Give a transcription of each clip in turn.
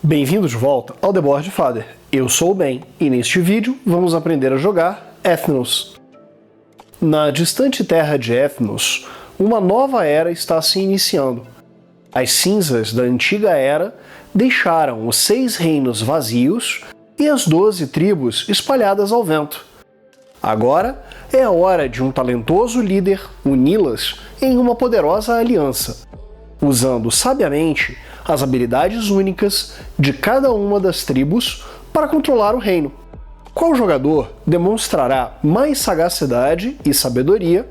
Bem-vindo de volta ao The Board Father. Eu sou o Ben e neste vídeo vamos aprender a jogar Ethnos. Na distante terra de Ethnos, uma nova era está se iniciando. As cinzas da antiga era deixaram os 6 reinos vazios e as 12 tribos espalhadas ao vento. Agora é a hora de um talentoso líder uni-las em uma poderosa aliança, usando sabiamente as habilidades únicas de cada uma das tribos para controlar o reino. Qual jogador demonstrará mais sagacidade e sabedoria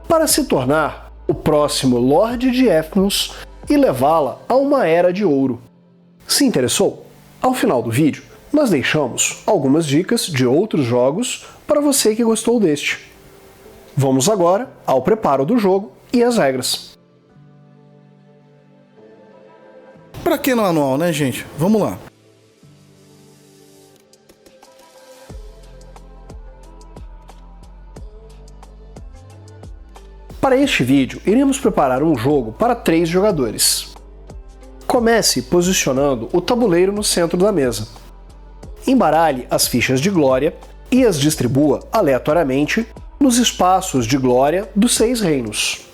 para se tornar o próximo Lorde de Ethnos e levá-la a uma era de ouro? Se interessou? Ao final do vídeo, nós deixamos algumas dicas de outros jogos para você que gostou deste. Vamos agora ao preparo do jogo e as regras. Pra que no anual, né, gente? Vamos lá. Para este vídeo, iremos preparar um jogo para 3 jogadores. Comece posicionando o tabuleiro no centro da mesa. Embaralhe as fichas de glória e as distribua aleatoriamente nos espaços de glória dos 6 reinos.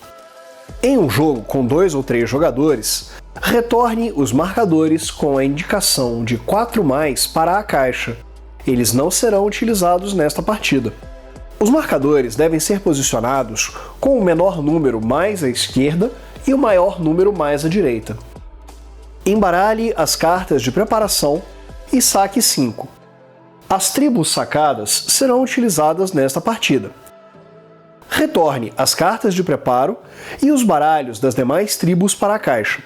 Em um jogo com 2 ou 3 jogadores, retorne os marcadores com a indicação de 4+ para a caixa. Eles não serão utilizados nesta partida. Os marcadores devem ser posicionados com o menor número mais à esquerda e o maior número mais à direita. Embaralhe as cartas de preparação e saque 5. As tribos sacadas serão utilizadas nesta partida. Retorne as cartas de preparo e os baralhos das demais tribos para a caixa.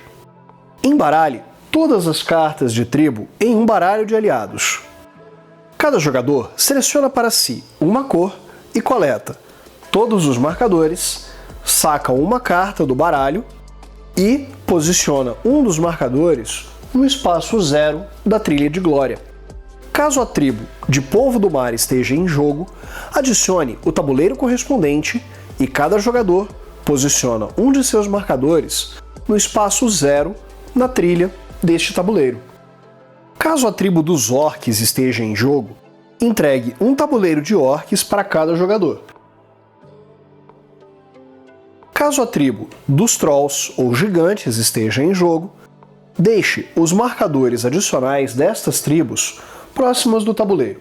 Embaralhe todas as cartas de tribo em um baralho de aliados. Cada jogador seleciona para si uma cor e coleta todos os marcadores, saca uma carta do baralho e posiciona um dos marcadores no espaço 0 da trilha de glória. Caso a tribo de Povo do Mar esteja em jogo, adicione o tabuleiro correspondente e cada jogador posiciona um de seus marcadores no espaço 0 na trilha deste tabuleiro. Caso a tribo dos orques esteja em jogo, entregue um tabuleiro de orques para cada jogador. Caso a tribo dos trolls ou gigantes esteja em jogo, deixe os marcadores adicionais destas tribos próximas do tabuleiro.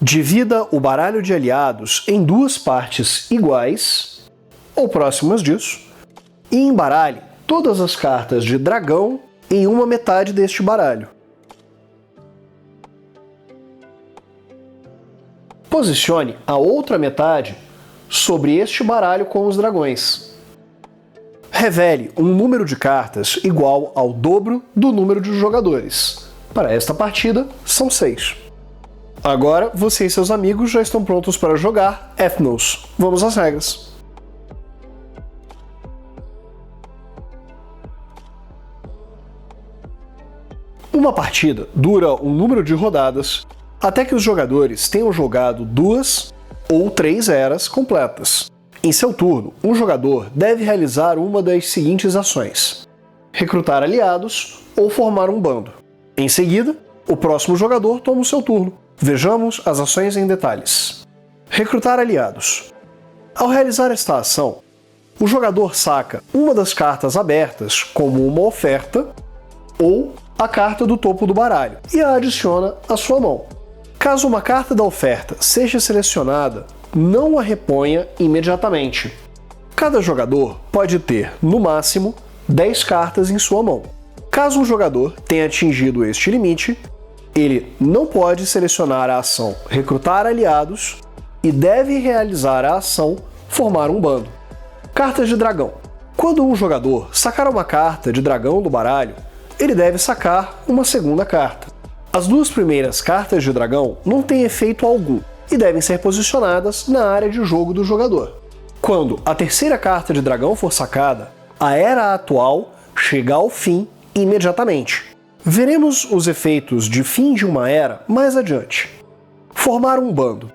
Divida o baralho de aliados em 2 partes iguais, ou próximas disso, e embaralhe todas as cartas de dragão em uma metade deste baralho. Posicione a outra metade sobre este baralho com os dragões. Revele um número de cartas igual ao dobro do número de jogadores. Para esta partida, são 6. Agora, você e seus amigos já estão prontos para jogar Ethnos. Vamos às regras. Uma partida dura um número de rodadas até que os jogadores tenham jogado 2 ou 3 eras completas. Em seu turno, um jogador deve realizar uma das seguintes ações: recrutar aliados ou formar um bando. Em seguida, o próximo jogador toma o seu turno. Vejamos as ações em detalhes. Recrutar aliados. Ao realizar esta ação, o jogador saca uma das cartas abertas como uma oferta ou a carta do topo do baralho e a adiciona à sua mão. Caso uma carta da oferta seja selecionada, não a reponha imediatamente. Cada jogador pode ter, no máximo, 10 cartas em sua mão. Caso um jogador tenha atingido este limite, ele não pode selecionar a ação recrutar aliados e deve realizar a ação formar um bando. Cartas de dragão. Quando um jogador sacar uma carta de dragão do baralho, ele deve sacar uma segunda carta. As 2 primeiras cartas de dragão não têm efeito algum e devem ser posicionadas na área de jogo do jogador. Quando a terceira carta de dragão for sacada, a era atual chega ao fim imediatamente. Veremos os efeitos de fim de uma era mais adiante. Formar um bando.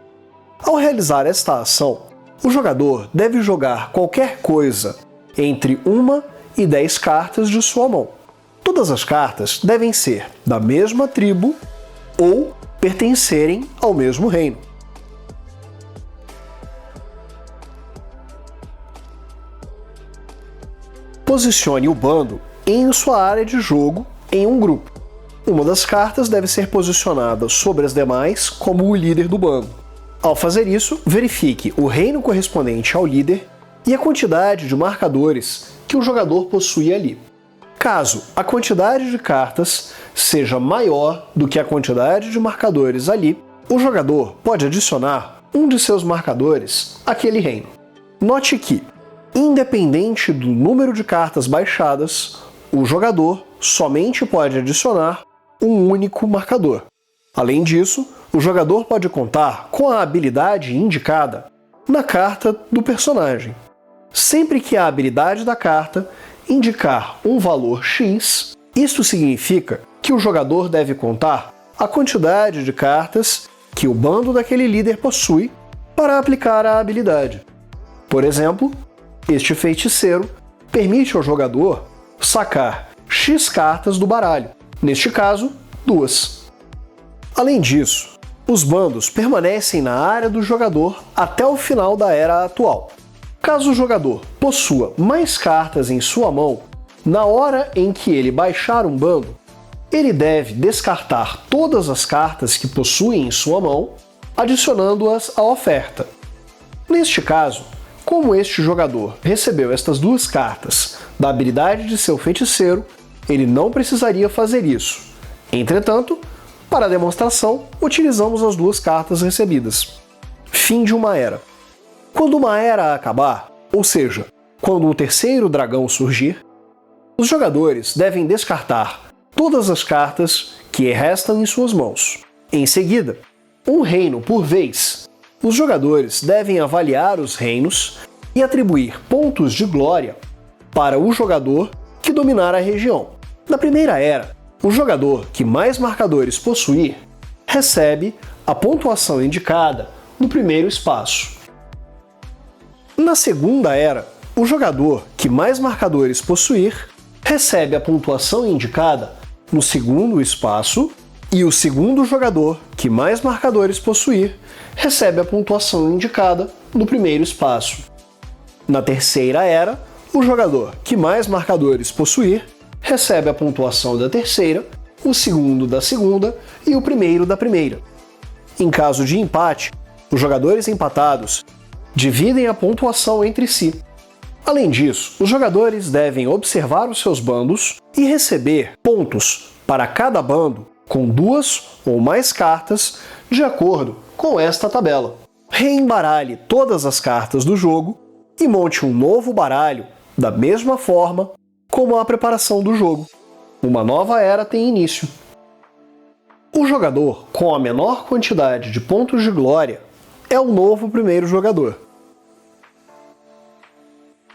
Ao realizar esta ação, o jogador deve jogar qualquer coisa entre 1 e 10 cartas de sua mão. Todas as cartas devem ser da mesma tribo ou pertencerem ao mesmo reino. Posicione o bando em sua área de jogo em um grupo. Uma das cartas deve ser posicionada sobre as demais como o líder do bando. Ao fazer isso, verifique o reino correspondente ao líder e a quantidade de marcadores que o jogador possui ali. Caso a quantidade de cartas seja maior do que a quantidade de marcadores ali, o jogador pode adicionar um de seus marcadores àquele reino. Note que, independente do número de cartas baixadas, o jogador somente pode adicionar um único marcador. Além disso, o jogador pode contar com a habilidade indicada na carta do personagem. Sempre que a habilidade da carta indicar um valor X, isso significa que o jogador deve contar a quantidade de cartas que o bando daquele líder possui para aplicar a habilidade. Por exemplo, este feiticeiro permite ao jogador sacar X cartas do baralho, neste caso, 2. Além disso, os bandos permanecem na área do jogador até o final da era atual. Caso o jogador possua mais cartas em sua mão, na hora em que ele baixar um bando, ele deve descartar todas as cartas que possui em sua mão, adicionando-as à oferta. Neste caso, como este jogador recebeu estas 2 cartas da habilidade de seu feiticeiro, ele não precisaria fazer isso. Entretanto, para a demonstração, utilizamos as 2 cartas recebidas. Fim de uma era. Quando uma era acabar, ou seja, quando o terceiro dragão surgir, os jogadores devem descartar todas as cartas que restam em suas mãos. Em seguida, um reino por vez, os jogadores devem avaliar os reinos e atribuir pontos de glória para o jogador que dominar a região. Na primeira era, o jogador que mais marcadores possuir recebe a pontuação indicada no primeiro espaço. Na segunda era, o jogador que mais marcadores possuir recebe a pontuação indicada no segundo espaço e o segundo jogador que mais marcadores possuir recebe a pontuação indicada no primeiro espaço. Na terceira era, o jogador que mais marcadores possuir recebe a pontuação da terceira, o segundo da segunda e o primeiro da primeira. Em caso de empate, os jogadores empatados dividem a pontuação entre si. Além disso, os jogadores devem observar os seus bandos e receber pontos para cada bando com 2 ou mais cartas de acordo com esta tabela. Reembaralhe todas as cartas do jogo e monte um novo baralho da mesma forma como a preparação do jogo. Uma nova era tem início. O jogador com a menor quantidade de pontos de glória é o novo primeiro jogador.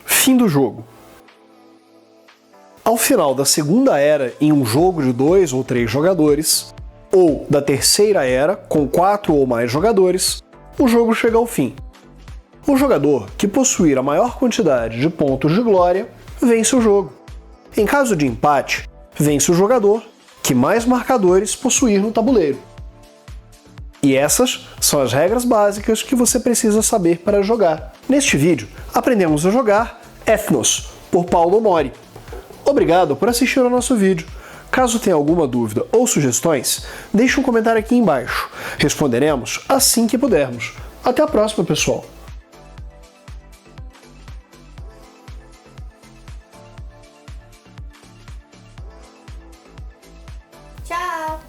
Fim do jogo. Ao final da segunda era em um jogo de 2 ou 3 jogadores, ou da terceira era com 4 ou mais jogadores, o jogo chega ao fim. O jogador que possuir a maior quantidade de pontos de glória vence o jogo. Em caso de empate, vence o jogador que mais marcadores possuir no tabuleiro. E essas são as regras básicas que você precisa saber para jogar. Neste vídeo, aprendemos a jogar Ethnos, por Paulo Mori. Obrigado por assistir ao nosso vídeo. Caso tenha alguma dúvida ou sugestões, deixe um comentário aqui embaixo. Responderemos assim que pudermos. Até a próxima, pessoal! Tchau!